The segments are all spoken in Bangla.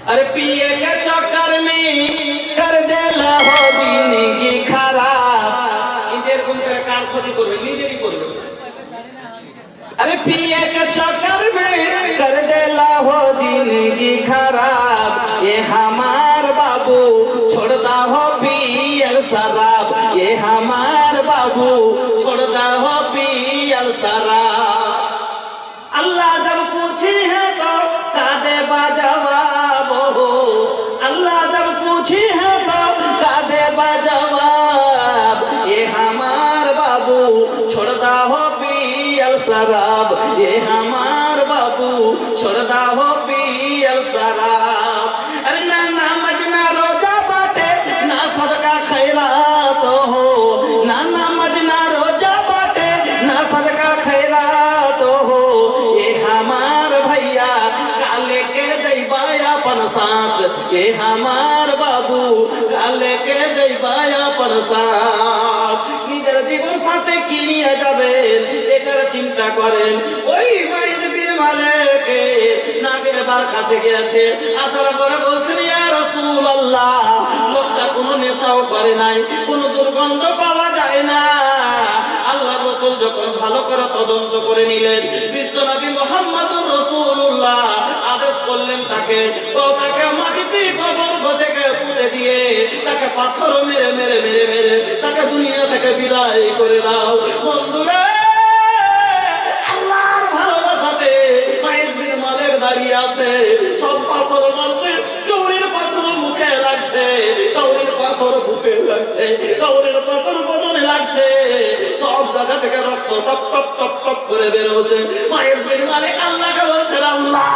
अरे पिए के चक्कर में कर देला हो जिंदगी खराब। इधर घूम कर कार खोदी करबे निजेरी करबे। अरे पिए के चक्कर में कर देला हो जिंदगी खराब। ये हमार बाबू छोड़ता हो पियल शराब। ये हमार बाबू छोड़ता हो पियल शराब। अल्लाह जब पूछे है तो कादे बाजवाब हो। अल्लाह जब पूछे है तो कादे बाजवाब। ये हमार बाबू छोड़ता हो पियल शराब। ये हमार बाबू छोड़ता हो पियल शराब। अरे ना नमाज ना रोजा बाटे ना सदका खैरात हो। ना नमाज ना रोजा बाटे ना सदका खैरात हो। ये हमार भैया काले के जइबा अपन साथ। ये हमार बाबू काले के जइबा अपन साथ। निजेर जीवन साथे की নিয়ে যাবেন এটার চিন্তা করেন। ওই মাইজ বীর মালিককে নাকে বার কাছে গিয়েছে, আসার পরে বলছেন ইয়া রাসূলুল্লাহ, লোকটা কোনো নেশাও করে নাই, কোনো দুর্গন্ধ পাওয়া যায় না। আল্লাহ রাসূল যখন ভালো করে তদন্ত করে নিলেন, বিশ্বনবী মুহাম্মদুর রাসূলুল্লাহ আদেশ করলেন তাকে মাটিতে কবর থেকে পুঁতে দিয়ে তাকে পাথর মেরে মেরে মেরে মেরে তাকে দুনিয়া থেকে বিদায় করে দাও। বন্ধুরা, আল্লাহর ভালোবাসাতে মাইজ বিন মালিক দাঁড়িয়ে আছে। সব পাথর মারছে, চৌরির পাথর মুখে লাগছে, চৌরির পাথর বুকে লাগছে, চৌরির পাথর বদনে লাগছে। সব জায়গা থেকে রক্ত টপ টপ টপ টপ করে বের হচ্ছে। মাইজ বিন মালিক আল্লাহকে বলছেন, আল্লাহ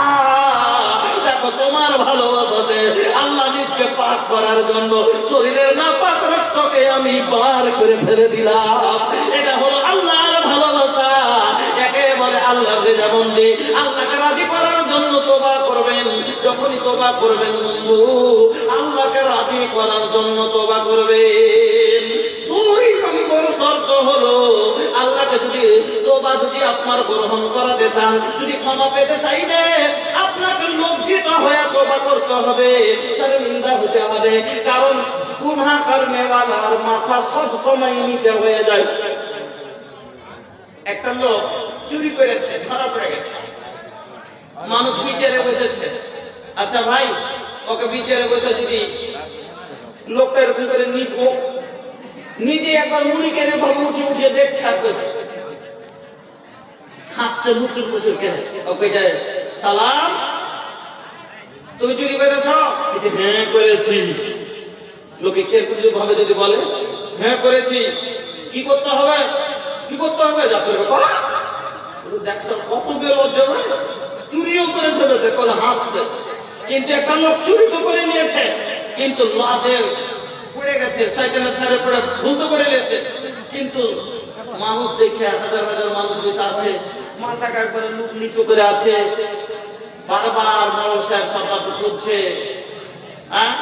দেখো তোমার ভালোবাসাতে আল্লাহ নিজকে পাক করার জন্য শরীরের নাপাক রক্তকে আমি পার করে ফেলে দিলাম। এটা হলো আল্লাহর ভালোবাসা। একেবারে আল্লাহর রেজামন্দি, আল্লাহকে রাজি করার জন্য তওবা করবেন। যখনই তওবা করবেন বন্ধু, আল্লাহকে রাজি করার জন্য তওবা করবেন। দুই নম্বর শর্ত হলো আল্লাহকে যদি তওবা যদি আপনার গ্রহণ করাতে চান, যদি ক্ষমা পেতে চাইলে আপনাকে লজ্জিত হয়ে তওবা করতে হবে, শর্মিন্দা হতে হবে। কারণ গুনাহ করনে ওয়ালার মাথা সব সময় নিচে হয়ে যায়। একটা লোক চুরি করেছে, ধরা পড়ে গেছে, মানুষ বিচারে বসেছে। আচ্ছা ভাই, ওকে বিচারে বসে যদি লোকটা এরকম করে নিজে একবার মুড়ি কেড়ে বাবু উঠিয়ে দেখছে আর কইছে, হাসছে মুচুর মুচুর কেড়ে। ওকে যায়, সালাম, তুমি চুরি করেছ? হ্যাঁ করেছি। লোকে এরকম ভাবে যদি বলে হ্যাঁ করেছি, কি করতে হবে? কি করতে হবে? যাতে দেখছো কত বেরোজা, চুরিও করেছে, দেখো হাসছে। কিন্তু একটা লোক চুরি তো করে নিয়েছে, কিন্তু লাজে পড়ে গেছে, শয়তানের ফাঁদে পড়ে ভুল তো করে নিয়েছে। কিন্তু মানুষ দেখে হাজার হাজার মানুষ বসে আছে, মাথা একবারে মুখ নিচু করে আছে, বারবার মৌলানা সাহেব সরকার করছে। হ্যাঁ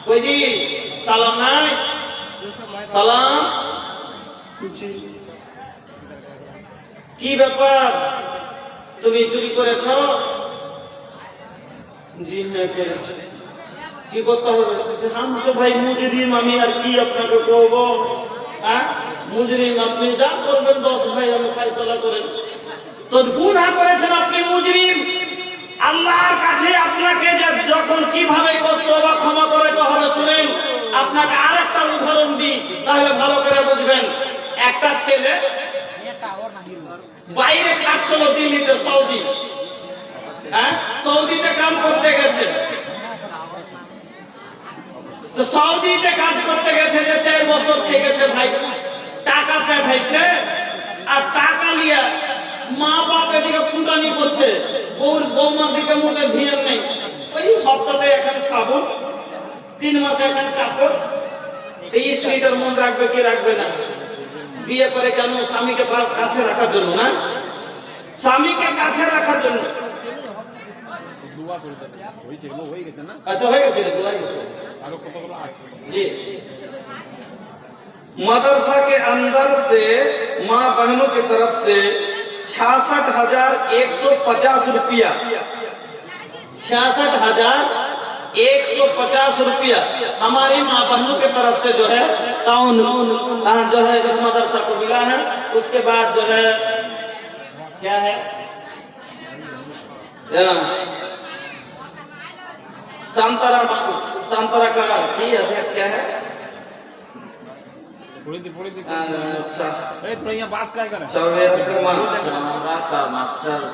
কই জি সালাম নাই? সালাম, কি ব্যাপার, তুমি চুরি করেছ? জি হ্যাঁ করেছি। কি করতে হবে? আমি তো ভাই মুজরিম, আমি আর কি আপনাকে করবো? হ্যাঁ মুজরিম, আপনি যা করবেন 10 ভাই আমি ফয়সালা করেন। তো গুনাহ করেছেন আপনি, মুজরিম। আল্লাহর কাছে আপনাকে যখন কিভাবে করতে হবে, ক্ষমা করতে হবে, শুনেন। আপনাকে আরেকটা উদাহরণ দিই, তাহলে ভালো করে বুঝবেন। একটা ছেলে বাইরে খাটছিল দিল্লিতে, সৌদি। হ্যাঁ সৌদিতে কাম করতে গেছে। তো সৌদিতে কাজ করতে গেছে, যে 4 বছর থেকেছে ভাই, টাকা পাঠাইছে। আর টাকা নিয়ে মা বাপ এদিকে ফুটানি করছে, বৌমার দিকে মোটে ধ্যান নেই। ওই সপ্তাহে এখানে সাবুন, 3 মাসে এখানে কাপড়। এই স্ত্রীটার মন রাখবে কি রাখবে না? বিয়ে করে কেন? স্বামীকে কাছে রাখার জন্য না, স্বামীকে কাছে রাখার জন্য। अच्छा हो गया जी। मदरसा के अंदर से माँ बहनों की तरफ से 66,150 रुपया, 66,150 150 रुपया हमारी माँ बहनों के तरफ से जो है ताउन जो है इस मदरसा को मिला है। उसके बाद जो है क्या है चांतरा का क्या है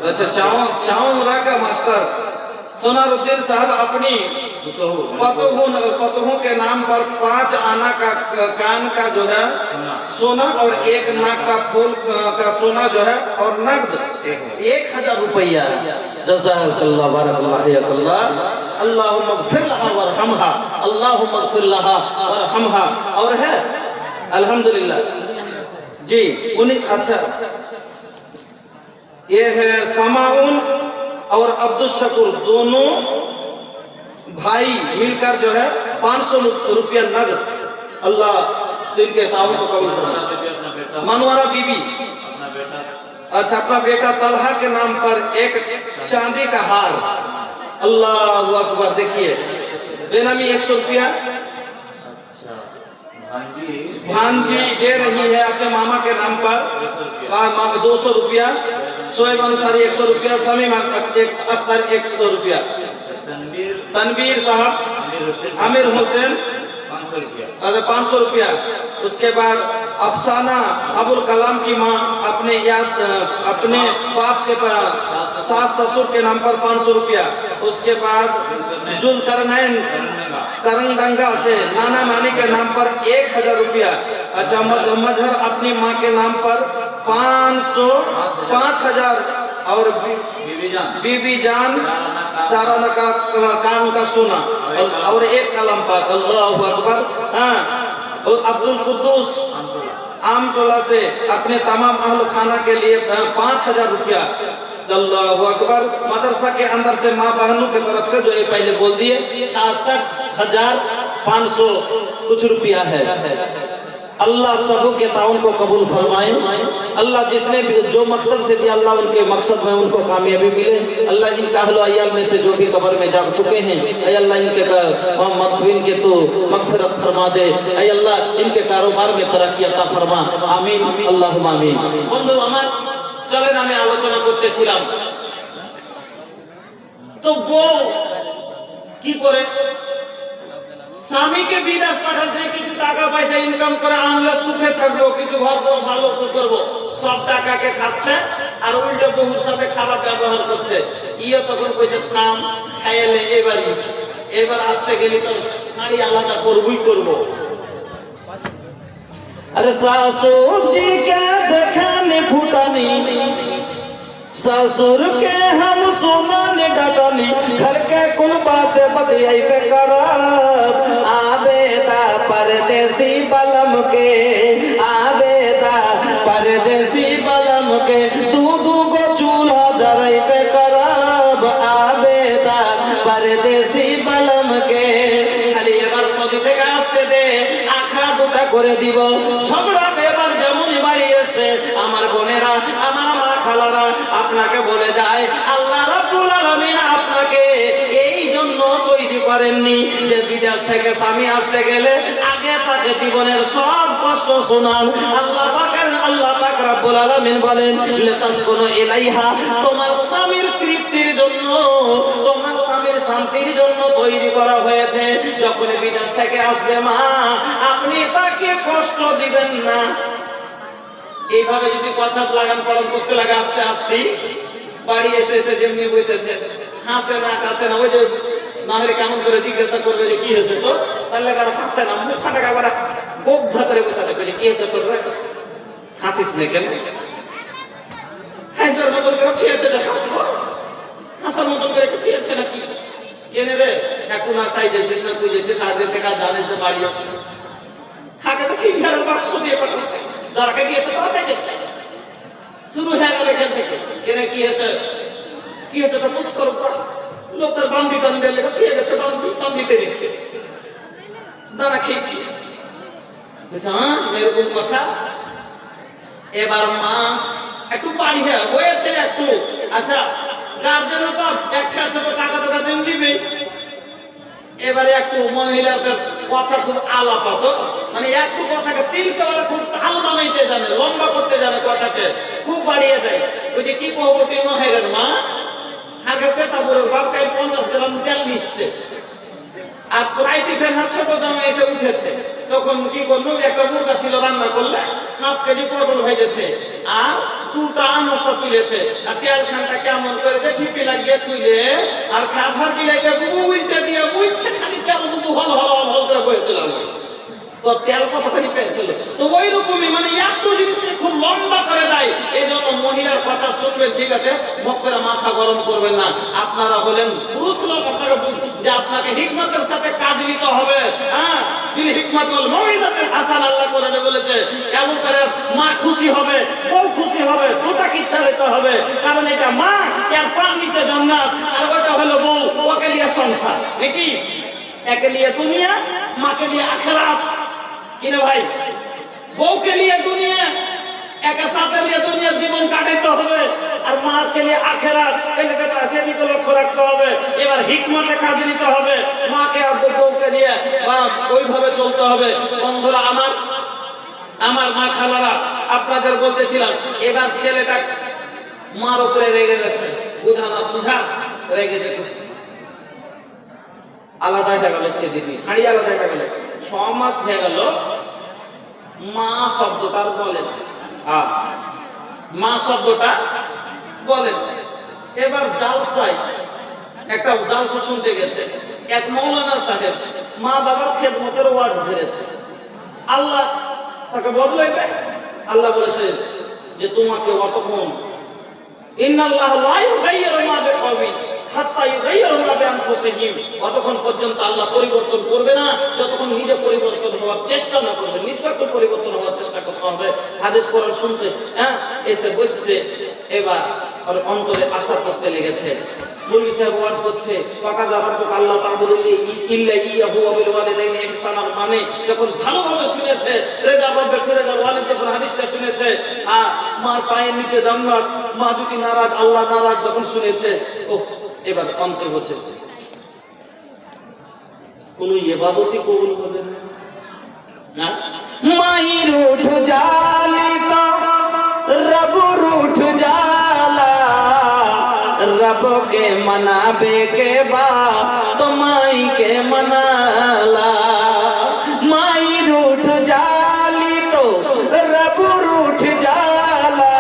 अच्छा चाउरा का मास्टर सोनारुद्दीन साहब अपनी पतोहू के नाम पर 5 आना का कान का जो है सोना और 1 नाक का फूल का सोना जो है और नगद 1000 रुपया। जज़ाकल्लाह बारकल्लाह यकल्लाह अल्लाहुम्मा इग़फिर लहा वरहमहा अल्लाहुम्मा इग़फिर लहा वरहमहा। और है अल्हम्दुलिल्लाह जी उन्हीं। अच्छा ये है समाउन और अब्दुल शकूर दोनों भाई मिलकर जो है 500 रुपया नगद। अल्लाह इनके ताउन को कबूल फरमाए। मनवारा बीबी अच्छा अपना बेटा तलहा के नाम पर एक चांदी का हार। अल्लाह अकबर। देखिए बेनामी 100 रुपया भांजी दे रही है अपने मामा के नाम पर 200 रुपया। शोएब अंसारी 100 रुपया। समीम अख्तर 100 रुपया। तनवीर साहब आमिर हुसैन 500 रुपया। उसके बाद अफसाना अबुल कलाम की माँ अपने बाप के सास ससुर के नाम पर 500 रुपया। उसके बाद जुलकरनैन करंगडंगा से नाना नानी के नाम पर 1000 रुपया। अच्छा मजहर अपनी माँ के नाम पर 5000 और बीबी जान 4 आना का कान का सोना और 1 कलम पर। अल्लाहु अकबर। हाँ और अब्दुल कुद्दूस आमटोला से अपने तमाम अहल खाना के लिए 5000 रुपया। अल्लाहु अकबर। मदरसा के अंदर से माँ बहनों की तरफ से जो ये पहले बोल दिए 66,500 कुछ रुपया है। अल्लाह सबों के ताउन को कबूल फरमाए। अल्लाह जिसने भी जो मकसद से दिया अल्लाह उनके मकसद में उनको कामयाबी मिले। अल्लाह इनका अहल अय्याल में से जो भी कब्र में जा चुके हैं ऐ अल्लाह इनके मग़फ़िरत के तो मग़फ़िरत फरमा दे। ऐ अल्लाह इनके कारोबार में तरक्की अता फरमा। आमीन अल्लाहुम्मा आमीन। बंधु আমার চলেন আমি আলোচনা করতেছিলাম তো বউ কি করে স্বামীকে বিদেশ পাঠাতে কিছু টাকা পয়সা ইনকাম করে আনলে সুখে থাকবো কিছু ঘর ভালো করবো সব টাকাকে খাচ্ছে আর উল্টো বহুর সাথে খারাপ ব্যবহার করছে। ইয়ে তখন কইছে থাম খাইলে এবার আসতে গেলে তো শাড়ি আলাদা করবই করবো। अरे ससुर जी के देखाने फुटानी ससुर के हम सुनाने डटनी घर के कुल बातें बतियाई पे करब। आबेदा परदेसी बलम के आबेदा परदेसी बलम के दू गो चूल्हा जराई पे करब। आबेदा परदेसी बलम के खाली एबार सदी থেকে আসতে দে আখা দুটা করে দিব। ঝগড়া এবার যেমন বাড়িয়েছে আমার বোনেরা আমার মা খালারা আপনাকে বলে যায় আল্লাহ রাব্বুল আলামিন আপনাকে এই জন্য তৈরি করেননি যে বিদেশ থেকে স্বামী আসতে গেলে আগে তাকে জীবনের সব কষ্ট শোনান। আল্লাহ পাক রাব্বুল আলামিন বলেন লিতাসকুনু ইলাইহা তোমার স্বামীর তৃপ্তির জন্য তোমার স্বামীর শান্তির জন্য তৈরি করা হয়েছে। যখন বিদেশ থেকে আসবে মা আপনি তাকে কষ্ট দিবেন না। এইভাবে যদি কথা লাগান পালন করতে লাগে আস্তে আস্তে বাড়ি এসে যেমনি বসেছে হাসে না কাছে না ওই যে না হলে কেমন করে জিজ্ঞাসা করবে যে কি হয়েছে তো তাহলে আর হাসে না মুখ ফাটা কাপড়া বুক ধরে বসে থাকবে যে কি হয়েছে তোর হাসিস না কেন হাসবার মতন করে খেয়েছে হাসবো হাসার মতন করে খেয়েছে নাকি কেনে রে এখন না সাইজেছিস না খুঁজেছিস 8 দিন থেকে জানিস যে বাড়ি আসছে হাতে তো সিঙ্গারের বাক্স দিয়ে পাঠাচ্ছে যারকে দিয়েছে তারা সাইজেছে শুরু হয়ে গেল এখান থেকে কেনে কি হয়েছে তো পুছ করো লোকের বান্দি টান দিলে ঠিক আছে বান্দিতে দিচ্ছে দাঁড়া খেয়েছি বুঝছো না এরকম কথা। এবার মা একটু বাড়ি হয়েছে একটু আচ্ছা গার্জেন তো একটা আছে তো টাকা তো গার্জেন দিবে এবারে একটু মহিলার কথা খুব আলাপাত, মানে একটু কথাকে তিলকে ওরা খুব তাল বানাইতে জানে, লম্বা করতে জানে, কথাকে খুব বাড়িয়ে যায়। ওই যে কি কহবো টিন হেরেন মা হাগেছে তারপরে বাপকাই 50 গ্রাম তেল দিচ্ছে, আর প্রায়টি ফের ছোট জামা এসে উঠেছে, তখন কি করলো, একটা মুরগা ছিল রান্না করলে 1/2 কেজি পটল ভেজেছে আর 2টা আনারসা তুলেছে, আর তেল খানটা কেমন করে যে ঠিপি লাগিয়ে তুলে আর কাঁধার বিলাইতে বুবু উল্টে দিয়ে মুইছে খালি তেল বুবু হল হল হল করে বইতে লাগলো। তো তেল কতখানি পেয়েছিল, তো ওই রকমই মানে একটু জিনিসকে খুব লম্বা করে দেয়। এই জন্য মহিলার কথা শুনবেন, ঠিক আছে, ভোগ করে মাথা গরম করবেন না। আপনারা হলেন পুরুষ লোক, আপনারা যে আপনাকে হিকমতের সাথে কাজ নিতে হবে। হ্যাঁ, বিল হিকমাতুল মৌইজাতুল হাসান আল্লাহ কোরআনে বলেছে, কেমন করে মা খুশি হবে, বউ খুশি হবে, দুটাকে ইচ্ছালিত হবে, কারণ এটা মা, এর পার নিচে জান্নাত, আর ওটা হলো বউ, ওকে নিয়ে সংসার, নাকি একে নিয়ে দুনিয়া, মাকে নিয়ে আখিরাত। কিনা ভাই, বউকে নিয়ে দুনিয়া, একা সাথে নিয়ে দুনিয়া জীবন কাটাইতে হবে, আর মাকে নিয়ে আখিরাত, এই জায়গাটা সেদিকে লক্ষ্য রাখতে হবে। এবার হিকমতে কাজ নিতে হবে, মাকে আর বউকে নিয়ে ওইভাবে চলতে হবে। বন্ধুরা আমার মা খালারা, আপনাদের বলতেছিলাম, এবার ছেলেটা মার উপরে রেগে গেছে, বুঝা না সুঝা রেগে যেতে আলাদা হয়ে গেল, সেদিনই হাড়ি আলাদা হয়ে গেল। 6 মাস হয়ে গেল, মা শব্দটা বলেন, মা শব্দটা বলেন। এবার জালসায় একটা জালসা শুনতে গেছে, এক মৌলানা সাহেব মা বাবার খেদমতের ওয়াজ ধরেছে। আল্লাহ তাকে বদলাইবে। আল্লাহ বলেছে যে তোমাকে অতক্ষণ, ইন্নাল্লাহ লা ইউগাইয়িরু মা বিকওমিন হাত্তা ইউগাইয়িরু মা বিআনফুসিহিম, অতক্ষণ পর্যন্ত আল্লাহ পরিবর্তন করবে না যতক্ষণ নিজে পরিবর্তন হওয়ার চেষ্টা না করবে। নিজেকে পরিবর্তন হওয়ার চেষ্টা করতে হবে। হাদিস কোরআন শুনতে এসে বসছে, এবার ওর অন্তরে আশা করতে লেগেছে। মুফতি সাহেব ওয়াজ করছে, ওয়াকাযা রাব্বুকা আল্লা তা'বুদু ইল্লা ইয়্যাহু ওয়া বিল ওয়ালিদাইনি ইহসানান, মানে যখন ভালোভাবে শুনেছে, রেজা রব্বে ফিরাজা ওয়ালিদ যখন হাদিসটা শুনেছে, মার পায়ের নিচে জান্নাত, মা যদি নারাজ আল্লাহ নারাজ যখন শুনেছে, ও এবার অন্তর হচ্ছে কোন ইবাদতই কবুল হবে না। মায়ের উঠ জালিতা রব উঠ জালা, रब के मनाबे के बाद तो माई के मनाला, माई रूठ जाली तो रब रूठ जाला,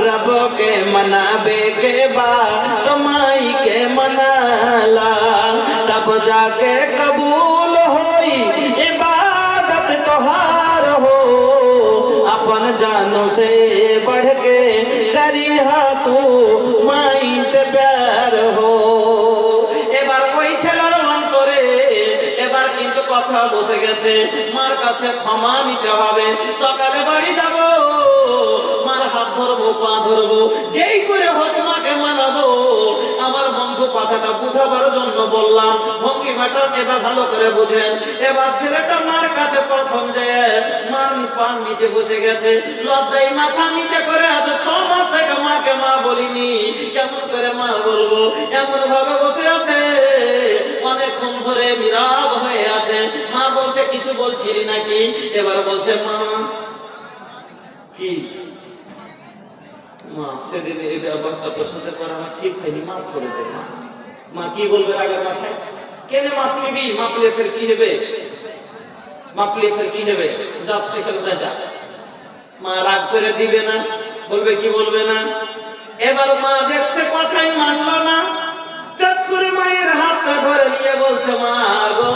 रब के मनाबे के बाद तो माई के मनाला, तब जाके कबूल होई इबादत तोहार हो, अपन जानों से बढ़ के करिहा तू माई से प्यार हो। এবার ওই ছেলের অন্তরে এবার কিন্তু কথা বসে গেছে, মার কাছে ক্ষমা নিতে হবে। সকালে বাড়ি যাব, মার হাত ধরবো, পা ধরবো, যেই করে হোক মাকে মানাবো। আমার বন্ধু কথাটা বুঝাবার জন্য বললাম, ভঙ্গিমাটা এবার ভালো করে বুঝেন। এবার ছেলেটা মার কাছে প্রথম যে মার পান নিচে বসে গেছে, লজ্জায় মাথা নিচে করে আছে। 6 মাস থেকে মাকে মা বলিনি, কেমন করে মা বলবো, এমন ভাবে বসে আছে, অনেকক্ষণ ধরে নীরব হয়ে আছে। মা বলছে কিছু বলছিলি নাকি? এবার বলছে মা কি, মা সেদিন এই ব্যাপারটা তোর সাথে করে আমার ঠিক হয়নি, মাফ করে দে। মা কি বলবে আগের মাথায়, কেন মাপ নিবি? মাপলে ফের কি হবে, মাপলে ফের কি হবে, জাত থেকে যা। মা রাগ করে দিবে না, বলবে কি বলবে না। এবার মা দেখছে কথাই মানলো না, চট করে মায়ের হাতটা ধরে নিয়ে বলছে, মা গো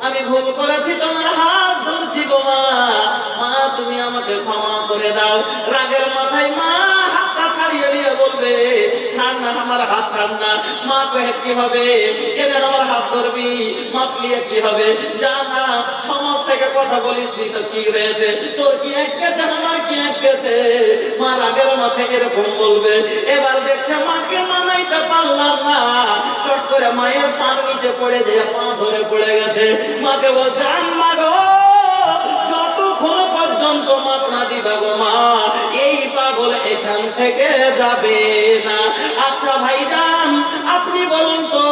আমি ভুল করেছি, তোমার হাত ধরছি গো মা, মা তুমি আমাকে ক্ষমা করে দাও। রাগের মাথায় মা হাতটা ছাড়িয়ে নিয়ে বলবে, ছাড় না আমার হাত, ছাড় না। মা কহে কি হবে, কেন আমার হাত ধরবি, মাপলিয়ে কি হবে, জানা 6 মাস থেকে কথা বলিস নি তো কি হয়েছে, তোর কি আটকেছে, আমার কি আটকেছে। মা রাগের মাথায় এরকম বলবে। এবার দেখছে মাকে মানাইতে পারলাম না, চট করে মায়ের পার নিচে পড়ে যে পা ধরে পড়ে গেছে। মাকে বলছে, আম্মা গো যতক্ষণ পর্যন্ত মাপ না দিবা গো মা, এই পাগল এখান থেকে যাবে না। আচ্ছা ভাইজান আপনি বলুন তো,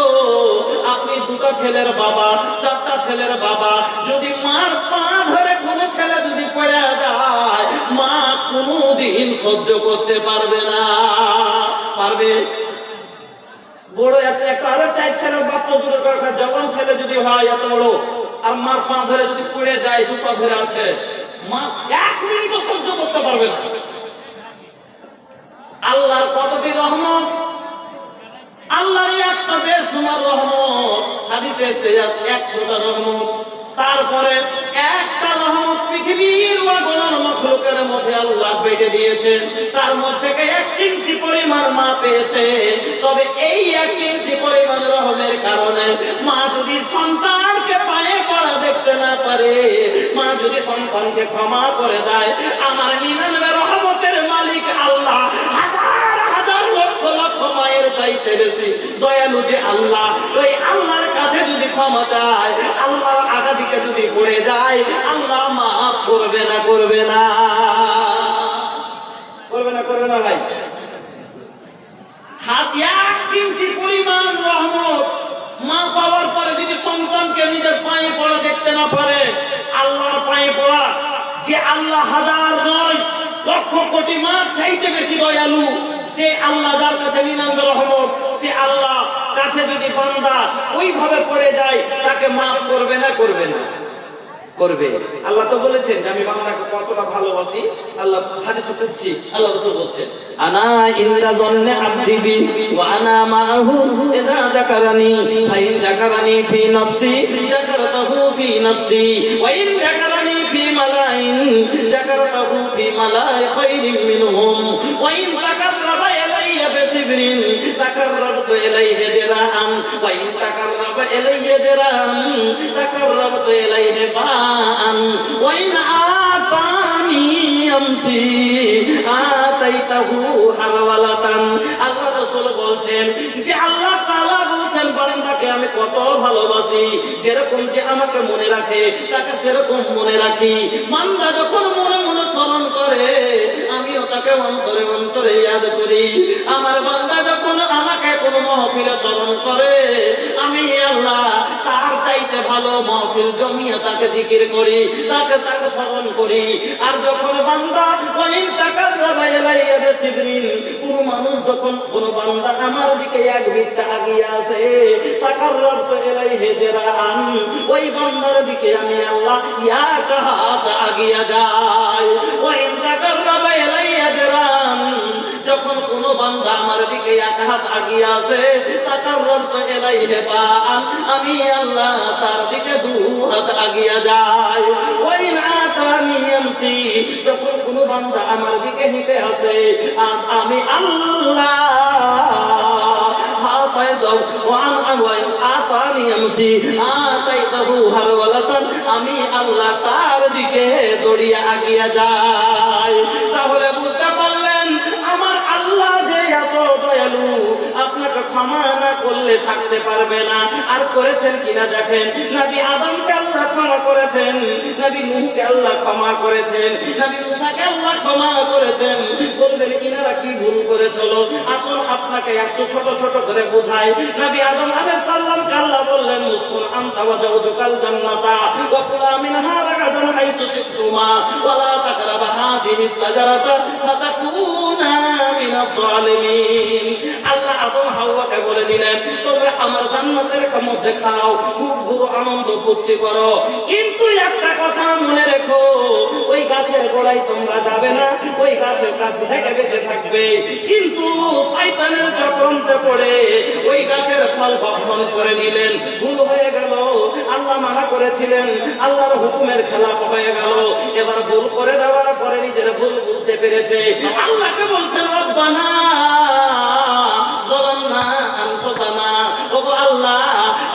ছেলের বাবা, 4টা ছেলের বাবা, যদি মার পা ধরে কোনো ছেলে যদি পড়ে যায়, মা কোনোদিন সহ্য করতে পারবে না। পারবে? বড় একটা আরো 4 ছেলের বাপ তো দূরের কথা, জওয়ান ছেলে যদি হয় এত বড়, আর মার পা ধরে যদি পড়ে যায়, 2 পা ধরে আছে, মা 1 মিনিটও সহ্য করতে পারবে না। আল্লাহর কতটি রহমত, আল্লাহর একটা বেসুমার রহমত, হাদিসে এসেছে 100টা রহমত। তারপরে একটা রহমত পৃথিবীর অগণন মাখলুকের মধ্যে আল্লাহ বেঁধে দিয়েছেন, তার মধ্যে থেকে 1 ইঞ্চি পরিমাণ মা পেয়েছে। তবে এই 1 ইঞ্চি পরিমাণ রহমের কারণে মা যদি সন্তানকে পায়ে পড়া দেখতে না পারে, মা যদি সন্তানকে ক্ষমা করে দেয়, আমার 99 রহমতের মালিক আল্লাহ হাজার হাজার লক্ষ লক্ষ মায়ের চাইতে বেশি দয়ালু যে আল্লাহ, ওই আল্লাহর কাছে যদি ক্ষমা চায়, আল্লাহর আগাদিকে যদি পড়ে যায়, আল্লাহ মাফ করবে না? করবে না? করবে না? করবে না ভাই? হাত 1 ইঞ্চি পরিমাণ রহমত মা পাওয়ার পরে যদি সন্তানকে নিজের পায়ে পড়া দেখতে না পারে, আল্লাহর পায়ে পড়া যে আল্লাহ হাজার নয় লক্ষ কোটি মা চাইতে বেশি দয়ালু, সে আল্লাহ যার কাছে 99 রহমত, সে আল্লাহ কাছে যদি বান্দা ওইভাবে পড়ে যায়, তাকে মাফ করবে না? করবে না? করবে। আল্লাহ তো বলেছেন যে আমি বান্দাকে কতটা ভালোবাসি। আল্লাহ হাদিসে কুদসি আল্লাহ রাসূল বলেছেন, আনা ইনদা যন্নি আবদি বি ওয়া আনা মাআহু ইযা যাকারানি ফাইন যাকারানি ফি নাফসি যাকারতাহু ফি নাফসি ওয়া ইন যাকারানি ফি মালাইন যাকারতাহু ফি মালাই খায়রিন মিনহুম ওয়া ইন তাকাররাবা ইলাইয়া বিসিবরিন তাকাররাবতু ইলাইহি জিরাআন ওয়া ইন তাকাররাবা ইলাইহি জিরাআন তাকাররাবতু ইলাইহি বাআন ওয়া ইন আতানি আমসি আতাইতাহু হারওয়ালাতান। আল্লাহ রাসূল বলছেন যে আল্লাহ তাআলা বলছেন বান্দাকে আমি কত ভালোবাসি, যেরকম যে আমাকে মনে রাখে তাকে সেরকম মনে রাখি। বান্দা যখন মনে মনে স্মরণ করে, আমিও তাকে অন্তরে অন্তরে ইয়াদ করি। আমার বান্দা যখন আমাকে কোনো মাহফিলে স্মরণ করে, আমি আল্লাহ তার চাইতে ভালো মাহফিল জমিয়ে তাকে জিকির করি, তাকে স্মরণ করি। আর যখন বান্দা ওয়াইন তাকাররাবা ইলাইয়া বিসিবরিন, কোন মানুষ যখন কোন বান্দা আমার দিকে 1 বিত্তা আগিয়ে আসে, তাকাররাবতু ইলাইহি জিরাআন, ওই বান্দার দিকে আমি আল্লাহ 1 হাত আগিয়ে যাই। ওয়াইন তাকাররাবা ইলাইয়া জিরাআন, যখন কোন বান্দা আমার দিকে 1 হাত আগিয়ে আসে, তাকাররাবতু ইলাইহি বাআন, আমি আল্লাহ তার দিকে 2 হাত আগিয়ে যাই। ওয়াইন আতানি আমসি, যখন কোন বান্দা আমার দিকে হেঁটে আসে, আমি আল্লাহ আমি আল্লাহ তার দিকে দৌড়িয়ে আগিয়ে যাই। তাহলে বুঝতে পারলেন আমার আল্লাহ যে এত দয়ালু, আপনাকে ক্ষমা না করলে থাকতে পারবে না। আর করেছেন কিনা দেখেন, নবী আদমকে আল্লাহ ক্ষমা করেছেন, নবী নূহকে আল্লাহ ক্ষমা করেছেন, নবী মুসাকে আল্লাহ ক্ষমা করেছেন। বলবেন কিনারা কি ভুল করেছিল? আসুন আপনাকে একটু ছোট ছোট করে বোঝাই। নবী আদম আলাইহিস সালামকে আল্লাহ বললেন, মুসকুন আনতা ওয়া যাওজুকাল জান্নাতা ওয়া কুলা মিনহা রাগাদান হাইসু শিতুমা ওয়া লা তাকরাবা হাযিহিস সাজারাতা ফাতাকুনা মিনাজ জালিমিন। আল্লাহ আদম হাওয়াকে বলে দিলেন, তোমরা আমার জান্নাতের মধ্যে খাও, খুব বড় আনন্দ ফুর্তি করো, কিন্তু একটা কথা মনে রেখো, ওই গাছের গোড়ায় তোমরা যাবে না, ওই গাছের কাছ থেকে বেঁচে থাকবে। কিন্তু শয়তানের চক্রান্তে পড়ে ওই গাছের ফল ভক্ষণ করে নিলেন, ভুল হয়ে গেল। আল্লাহ মানা করেছিলেন, আল্লাহর হুকুমের খেলাপ হয়ে গেল। এবার ভুল করে দেওয়ার পরে নিজের ভুল বুঝতে পেরেছে। আল্লাহকে বলছেন, রব্বানা যালামনা আনফুসানা, ওগো আল্লাহ,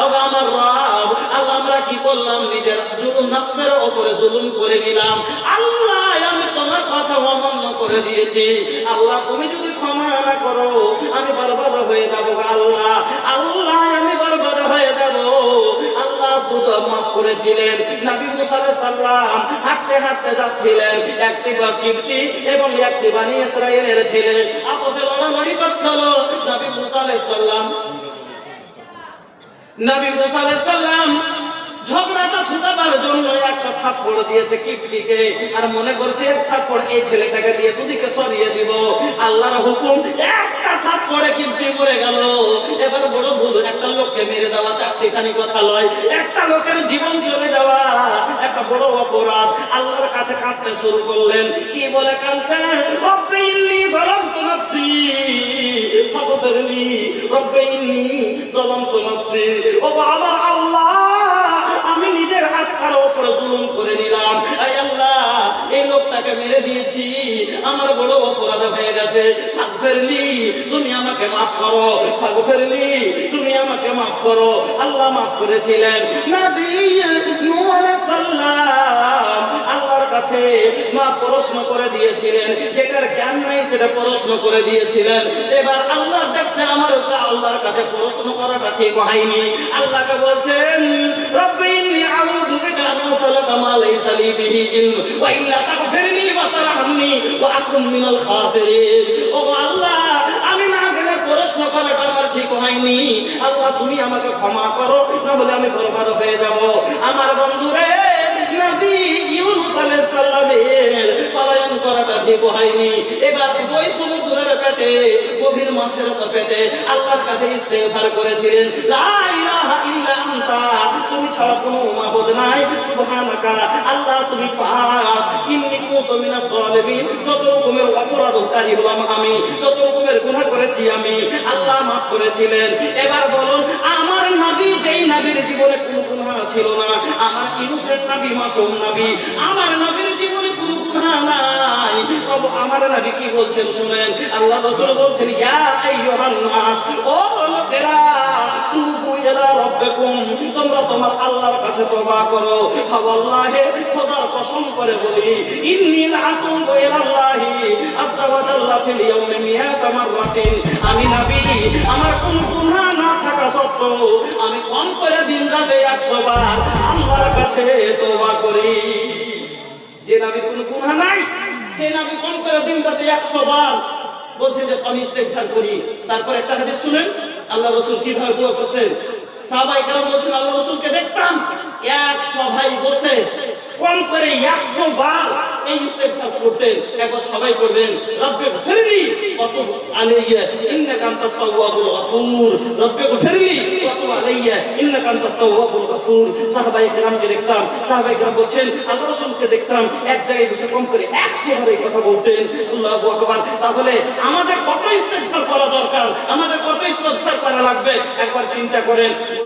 ওগো আমার রব, আল্লাহ আমরা কি করলাম? নিজের জুলুম, নফসের উপরে জুলুম করে নিলাম। আল্লাহ আমি তোমার কথা অমান্য করে দিয়েছি। আল্লাহ তুমি যদি ক্ষমা না করো, আমি বরবাদ হয়ে যাব। আল্লাহ, আল্লাহ আমি বরবাদ হয়ে যাব। আল্লাহ তো মাফ করেছিলেন। নবী মুসা আলাইহিস সালাম হাঁটতে হাঁটতে যাচ্ছিলেন, একটি কিবতি এবং একটি বনি ইসরাইলের ছেলে আপসে লড়ালড়ি করছিল। নবী মুসা আলাইহিস সালাম নবী মুসা আলাইহিস সালাম ঝগড়াটা ছুটাবার জন্য একটা থাপ্পড় দিয়েছে কিপটিকে, আর মনে করছে এক থাপ্পড় এই ছেলেটাকে দিয়ে দুদিকে সরিয়ে দিব। আল্লাহর হুকুম, একটা থাপ্পড়ে কিপটি মরে গেল। এবার বড় ভুল, একটা লোককে মেরে দেওয়া চারটিখানি কথা লয়, একটা লোকের জীবন চলে যাওয়া একটা বড় অপরাধ। আল্লাহর কাছে কাঁদতে শুরু করলেন। কি বলে কাঁদছেন? রব্বি ইন্নী যালামতু নাফসি ফাগফিরলি, রব্বি ইন্নী যালামতু নাফসি। ও আমার আল্লাহ, আমি নিজের আত্মার উপরে জুলুম করে নিলাম। আয় আল্লাহ, এই লোকটাকে মেরে দিয়েছি, আমার বড় অপরাধ হয়ে গেছে। ফাগফিরলি, তুমি আমাকে মাফ করো। ফাগফিরলি, তুমি আমাকে মাফ করো। আল্লাহ মাফ করেছিলেন। নবী নূহ আলাইহিস সালাম আল্লাহর কাছে মা প্রশ্ন করে দিয়েছিলেন, যেটার জ্ঞান নাই সেটা প্রশ্ন করে দিয়েছিলেন। এবার আল্লাহ দেখছেন আমার আল্লাহর কাছে প্রশ্ন করাটা ঠিক হয়নি। আল্লাহকে বলছেন, রব্বি ইন্নী আউযু বিকা আন আসআলাকা মা লাইসা লি বিহি ইলম ওয়া ইল্লা তাগফিরনি ওয়া তারহামনি ওয়া আকুন মিনাল খাসিরিন। ও আল্লাহ, আমি না জেনে প্রশ্ন করাটা আমার ঠিক হয়নি। আল্লাহ, তুমি আমাকে ক্ষমা করো, না হলে আমি বরবাদ হয়ে যাব। আমার বন্ধুরে, নবী ইউনূস আলাইহিস সালামের পলায়ন করাটা ঠিক হয়নি। এবার ওই সমুদ্রের পেটে, গভীর মাছের পেটে আল্লাহর কাছে ইস্তেগফার করেছিলেন। লা ইলাহা ইল্লা আনতা, তুমি ছাড়া কোনো মাবুদ নাই। সুবহানাকা, আল্লাহ তুমি পাক। ইন্নী কুনতু মিনাজ জালিমিন, যত রকমের অপরাধকারী হলাম আমি, যত রকমের গুনাহ করেছি আমি, আল্লাহ মাফ করেছিলেন। এবার বলুন, আমার নবী যেই নবীর জীবনে কোনো গুনাহ ছিল না, আমার ইউনূসের নবী মাসুম নবী, আমার নবীর জীবনে কোনো গুনাহ নাই, তবে আমার নবী কি বলছেন শুনেন। আল্লাহ রাসূল বলছেন, ইয়া আইয়ুহান নাস, ও লোকেরা, তুবু ইলা রাব্বিকুম, তোমরা তোমার আল্লাহর কাছে তওবা করো। ওয়াল্লাহি, খোদার কসম করে বলি, ইন্নী লাআতুবু ইলাল্লাহি আযজা ওয়া জাল্লা ফিল ইয়াউমি মিয়াতা মাররাতিন, আমি নবী, আমার কোনো গুনাহ না থাকা সত্ত্বেও আমি কম করে দিন রাতে 100 বার আল্লাহর কাছে তওবা করি। যে নবীর কোনো গুনাহ নাই, সে নবী কম করে দিন রাতে 100 বার বলছেন যে আমি ইস্তেগফার করি। তারপর একটা হাদিস শুনেন, আল্লাহ রাসূল কিভাবে দোয়া করতেন। সাহাবায়ে কেরাম বলছেন, আল্লাহ রাসূলকে দেখতাম এক সভায় বসে কম করে 100 বার এই ইস্তেগফার করতেন। একবার সবাই করবেন, রব্বিগফিরলি ওয়া তুব আলাইয়া ইন্নাকা আনতাত তাওয়াবুল গফুর, রব্বিগফিরলি ওয়া তুব আলাইয়া ইন্নাকা আনতাত তাওয়াবুল গফুর। সাহাবায়ে কেরামকে দেখতাম, সাহাবায়ে কেরাম বলছেন, আল্লাহ রাসূলকে দেখতাম এক জায়গায় বসে কম করে 100 বার এই কথা বলতেন। আল্লাহু আকবার। তাহলে আমাদের কত ইস্তেগফার করা দরকার, আমাদের কত ইস্তেগফার করা লাগবে একবার চিন্তা করেন।